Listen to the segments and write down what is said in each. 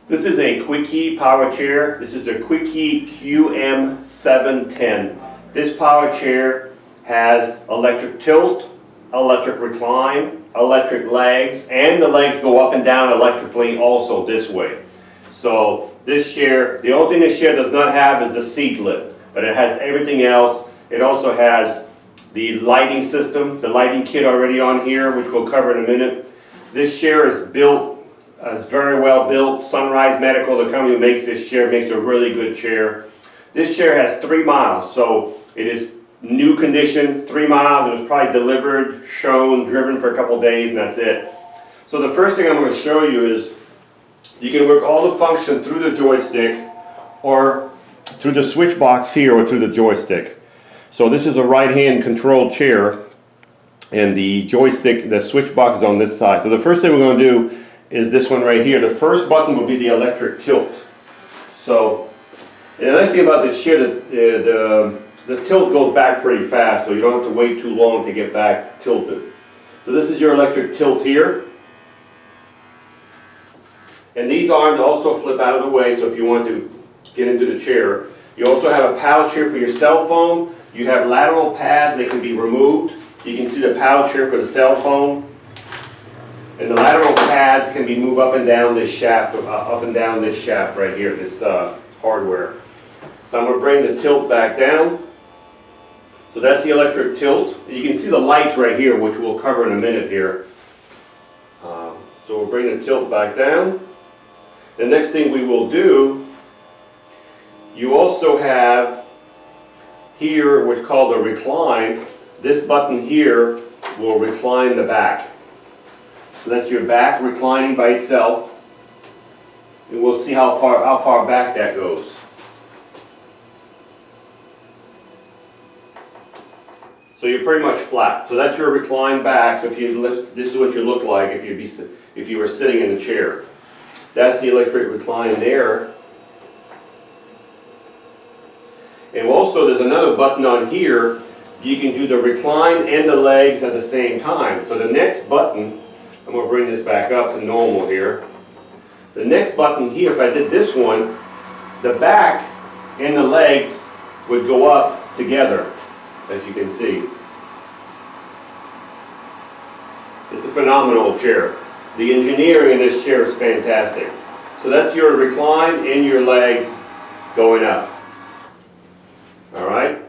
This is a Quickie power chair. This is a Quickie QM710. This power chair has electric tilt, electric recline, electric legs, and the legs go up and down electrically also this way. So this chair, the only thing this chair does not have is the seat lift, but it has everything else. It also has the lighting system, the lighting kit already on here, which we'll cover in a minute. This chair is built, is very well built. Sunrise Medical, the company who makes this chair, makes a really good chair. This chair has 3 miles, so it is new condition, 3 miles. It was probably delivered, shown, driven for a couple days, and that's it. So the first thing I'm going to show you is you can work all the function through the joystick or through the switch box here or through the joystick. So this is a right-hand controlled chair, and the joystick, the switch box is on this side. So the first thing we're going to do is this one right here. The first button will be the electric tilt. So the nice thing about this chair, the tilt goes back pretty fast, so you don't have to wait too long to get back tilted. So this is your electric tilt here. And these arms also flip out of the way, so if you want to get into the chair. You also have a pouch here for your cell phone. You have lateral pads that can be removed. You can see the pouch here for the cell phone. And the lateral pads can be moved up and down this shaft, right here, this hardware. So I'm going to bring the tilt back down. So that's the electric tilt. You can see the lights right here, which we'll cover in a minute here. So we'll bring the tilt back down. The next thing we will do, you also have here what's called a recline. This button here will recline the back. So that's your back reclining by itself, and we'll see how far back that goes. So you're pretty much flat. So that's your reclined back. So if you lift, this is what you look like if you were sitting in a chair. That's the electric recline there. And also there's another button on here. You can do the recline and the legs at the same time. So the next button, I'm going to bring this back up to normal here. The next button here, if I did this one, the back and the legs would go up together, as you can see. It's a phenomenal chair. The engineering in this chair is fantastic. So that's your recline and your legs going up. All right?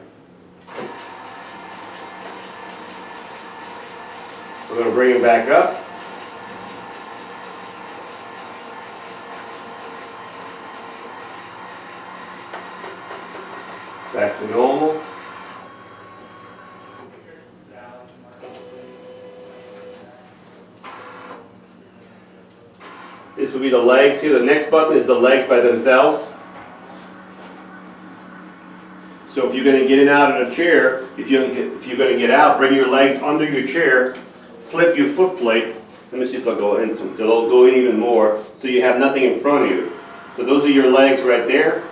We're going to bring it back up. Back to normal. This will be the legs here. The next button is the legs by themselves. So if you're going to get in and out of the chair, if you're going to get out, bring your legs under your chair, flip your foot plate. Let me see if they'll go in. They'll go in even more, so you have nothing in front of you. So those are your legs right there.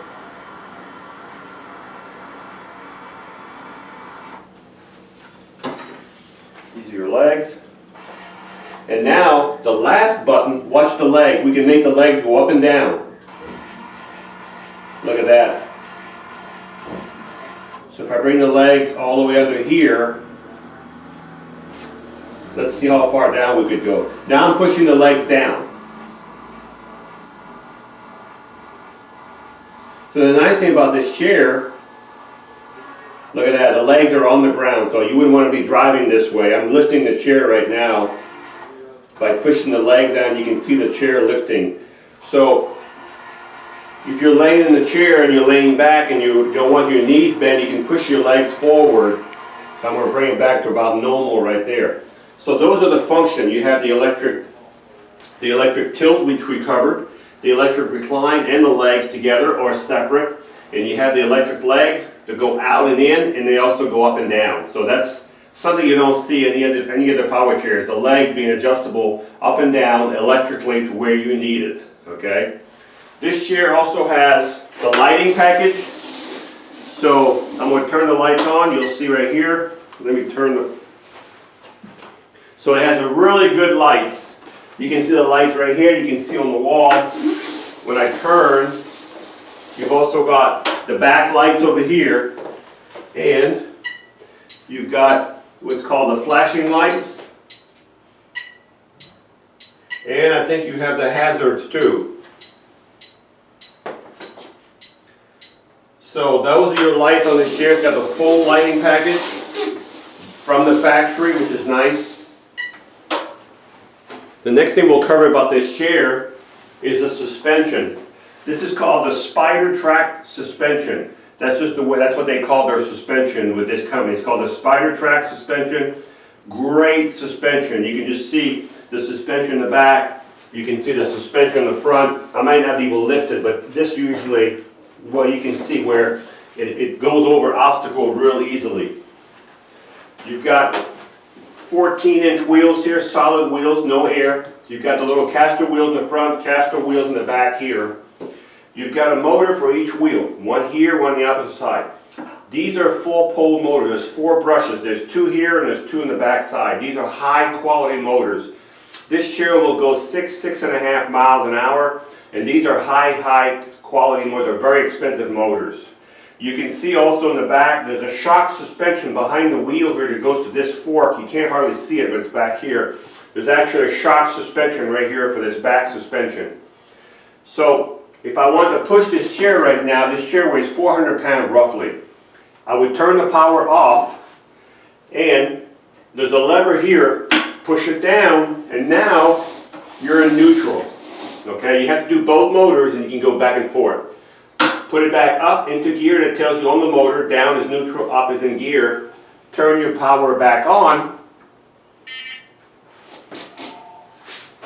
These are your legs. And now, the last button, watch the legs. We can make the legs go up and down. Look at that. So if I bring the legs all the way under here, let's see how far down we could go. Now I'm pushing the legs down. So the nice thing about this chair, look at that, the legs are on the ground, so you wouldn't want to be driving this way. I'm lifting the chair right now. By pushing the legs down, you can see the chair lifting. So if you're laying in the chair and you're laying back and you don't want your knees bent, you can push your legs forward. So I'm going to bring it back to about normal right there. So those are the function. You have the electric tilt, which we covered, the electric recline and the legs together or separate, and you have the electric legs that go out and in, and they also go up and down. So that's something you don't see in any other power chairs, the legs being adjustable up and down electrically to where you need it, okay? This chair also has the lighting package. So I'm going to turn the lights on. You'll see right here. Let me turn the... So it has a really good lights. You can see the lights right here. You can see on the wall. when I turn, you've also got the back lights over here, and you've got what's called the flashing lights, and I think you have the hazards too. So those are your lights on this chair. It's got the full lighting package from the factory, which is nice. The next thing we'll cover about this chair is the suspension. This is called the Trac suspension. That's just the way, that's what they call their suspension with this company. It's called the Trac suspension. Great suspension. You can just see the suspension in the back. You can see the suspension in the front. I might not be able to lift it, but this usually, well, you can see where it goes over obstacles real easily. You've got 14-inch wheels here, solid wheels, no air. You've got the little caster wheels in the front, caster wheels in the back here. You've got a motor for each wheel, one here, one on the opposite side. These are full pole motors. There's 4 brushes. There's 2 here and there's 2 in the back side. These are high quality motors. This chair will go 6.5 miles an hour, and these are high quality motors. They're very expensive motors. You can see also in the back there's a shock suspension behind the wheel here that goes to this fork. You can't hardly see it, but it's back here. There's actually a shock suspension right here for this back suspension. So if I want to push this chair right now, this chair weighs 400 pounds roughly. I would turn the power off, and there's a lever here, push it down, and now you're in neutral. Okay, you have to do both motors and you can go back and forth. Put it back up into gear, and it tells you on the motor, down is neutral, up is in gear. Turn your power back on,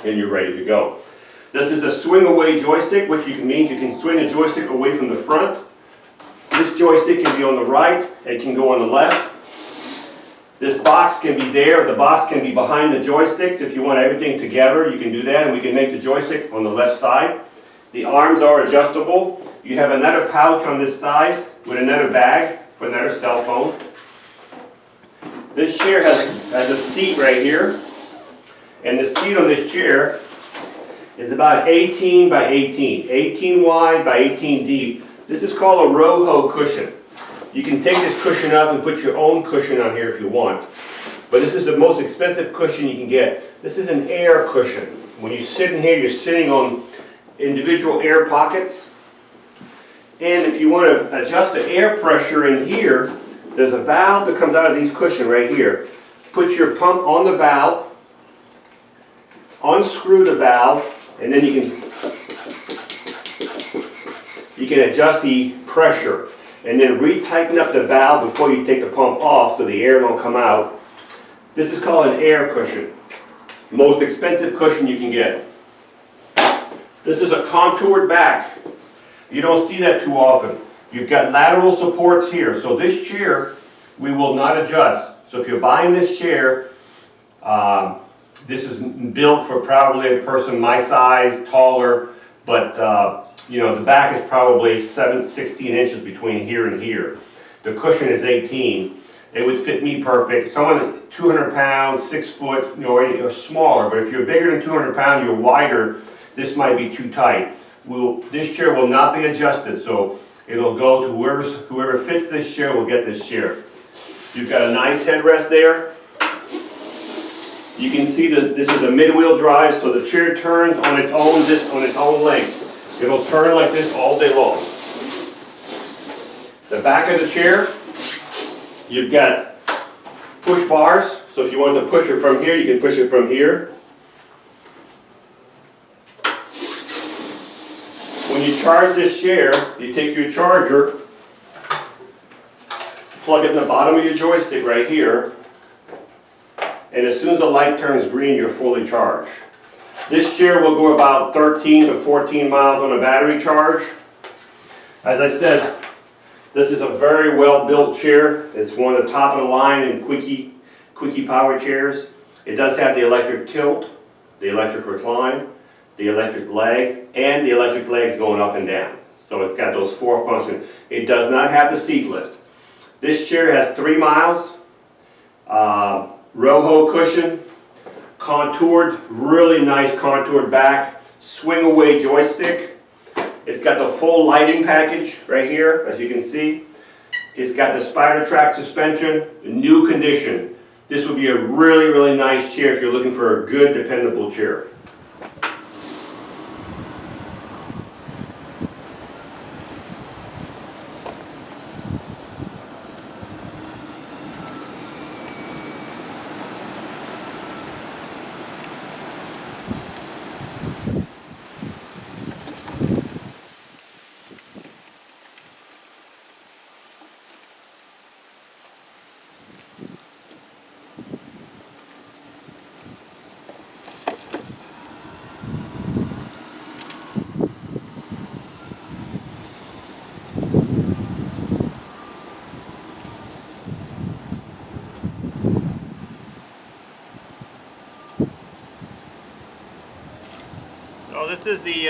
and you're ready to go. This is a swing away joystick, which means you can swing the joystick away from the front. This joystick can be on the right, it can go on the left. This box can be there, the box can be behind the joysticks. If you want everything together, you can do that, and we can make the joystick on the left side. The arms are adjustable. You have another pouch on this side with another bag for another cell phone. This chair has a seat right here, and the seat on this chair is about 18 by 18, 18 wide by 18 deep. This is called a Roho cushion. You can take this cushion off and put your own cushion on here if you want. But this is the most expensive cushion you can get. This is an air cushion. When you sit in here, you're sitting on individual air pockets. And if you want to adjust the air pressure in here, there's a valve that comes out of these cushions right here. Put your pump on the valve, unscrew the valve, and then you can adjust the pressure. And then re-tighten up the valve before you take the pump off so the air don't come out. This is called an air cushion. Most expensive cushion you can get. This is a contoured back. You don't see that too often. You've got lateral supports here. So this chair we will not adjust. So if you're buying this chair, this is built for probably a person my size, taller, but you know, the back is probably 16 inches between here and here. The cushion is 18. It would fit me perfect. Someone 200 pounds, 6 foot, you know, or smaller, but if you're bigger than 200 pounds, you're wider, this might be too tight. This chair will not be adjusted, so it'll go to whoever fits this chair will get this chair. You've got a nice headrest there. You can see that this is a mid-wheel drive, so the chair turns on its own length. It'll turn like this all day long. The back of the chair, you've got push bars, so if you want to push it from here, you can push it from here. When you charge this chair, you take your charger, plug it in the bottom of your joystick right here, and as soon as the light turns green, you're fully charged. This chair will go about 13 to 14 miles on a battery charge. As I said, this is a very well built chair. It's one of the top of the line in Quickie power chairs. It does have the electric tilt, the electric recline, the electric legs, and the electric legs going up and down. So it's got those 4 functions. It does not have the seat lift. This chair has 3 miles, Roho cushion, contoured, really nice contoured back, swing away joystick. It's got the full lighting package right here, as you can see. It's got the Spider Trac suspension, new condition. This would be a really, really nice chair if you're looking for a good, dependable chair. So this is the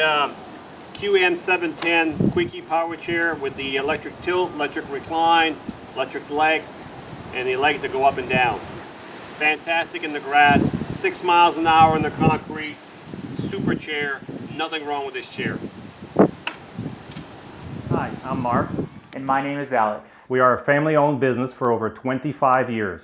QM710 Quickie power chair with the electric tilt, electric recline, electric legs, and the legs that go up and down. Fantastic in the grass, 6 miles an hour in the concrete, super chair, nothing wrong with this chair. Hi, I'm Mark. And my name is Alex. We are a family-owned business for over 25 years.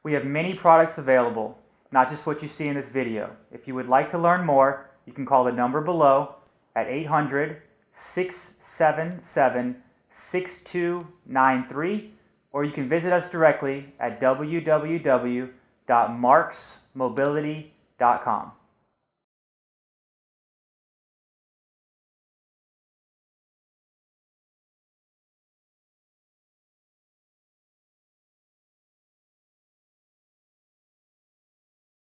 We have many products available, not just what you see in this video. If you would like to learn more, you can call the number below at 800-677-6293, or you can visit us directly at www.marksmobility.com.